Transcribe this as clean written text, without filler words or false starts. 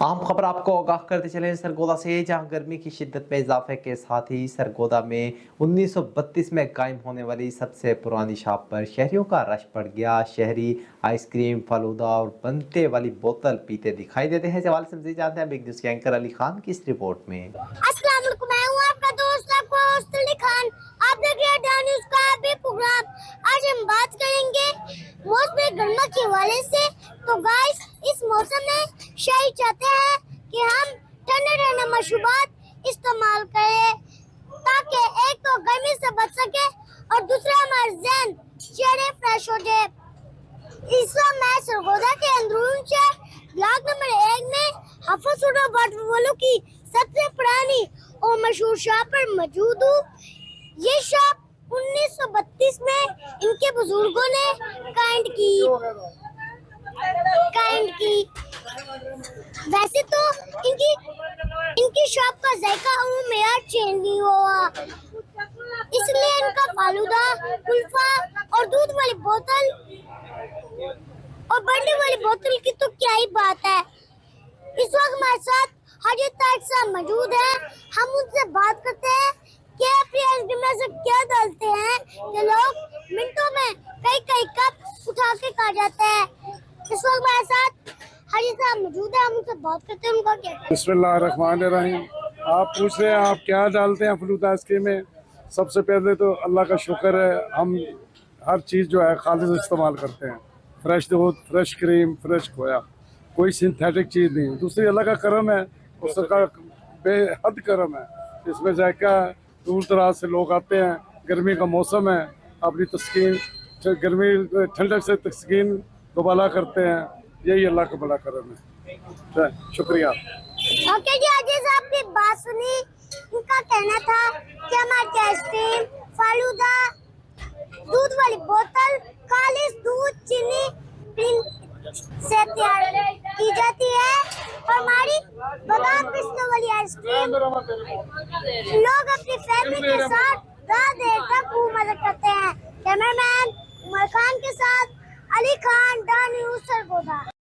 आम खबर आपको आगाह करते चले सरगोदा से, जहां गर्मी की शिद्दत में इजाफे के साथ ही सरगोदा में 1932 में कायम होने वाली सबसे पुरानी शॉप पर शहरियों का रश पड़ गया। शहरी आइसक्रीम, फालूदा और बनते वाली बोतल पीते दिखाई देते हैं। सवाल से मज़ीद जानते हैं बिग न्यूज़ के एंकर अली खान की इस रिपोर्ट में। अस्सलाम वालेकुम, मैं हूं आपका दोस्त अली खान। आप देख रहे हैं डा न्यूज़ का भी प्रोग्राम। आज हम बात करेंगे मौसम गर्मा के हवाले से। तो गाइस, इस मौसम में शहरी चाहते हैं कि हम ठंडे ठंडे मशरूबात इस्तेमाल करें, ताकि एक तो गर्मी से बच सके और दूसरा हमारे ज़हन चेहरे फ्रेश हो जाए। इस वक्त मैं सरगोदा के अंदरून शहर ब्लॉक नंबर 1 में हाफिज वाटर वालों की सबसे पुरानी और मशहूर शॉप पर मौजूद हूँ। ये शॉप 1932 में इनके बुजुर्गों ने काइंड की। वैसे तो इनकी शॉप का जायका मेरा चेंज नहीं हुआ, इसलिए इनका फालूदा, कुल्फा और दूध वाली बोतल और बर्थडे वाली बोतल की तो क्या ही बात है। इस वक्त हमारे साथ हाजी ताज साहब मौजूद है। हम उनसे बात करते हैं कि अपनी आइसक्रीम में से क्या डालते हैं कि लोग मिनटों में कई कप उठा के खा जाते हैं। इस वक्त हमारे साथ हाजी साहब मौजूद है, हम उनसे बात करते हैं उनका क्या। बिस्मिल्लाहिर्रहमानिर्रहीम। आप पूछ रहे हैं आप क्या डालते हैं फलूदा आइसक्रीम में। सबसे पहले तो अल्लाह का शुक्र है, हम हर चीज़ जो है खालिद इस्तेमाल करते हैं। फ्रेश दूध, फ्रेश क्रीम, फ्रेश खोया, कोई सिंथेटिक चीज़ नहीं। दूसरी अल्लाह का करम है, उसका बेहद करम है। इसमें जायका दूर दराज से लोग आते हैं। गर्मी का मौसम है, अपनी तस्कीन गर्मी ठंडक से तस्कीन दोबाला करते हैं। यही अल्लाह का बड़ा करम है। शुक्रिया। ओके जी, हाजी साहब की बात सुनी। इनका कहना था कि हमारी आइसक्रीम, फालूदा, दूध वाली बोतल खालिश दूध, चीनी से तैयार की जाती है और हमारी बादाम पिस्ते वाली आइसक्रीम लोग अपनी फैमिली के साथ रात देर तक खूब मजा करते हैं। कैमरामैन उमर खान के साथ अली खान, डा न्यूज़ सरगोदा।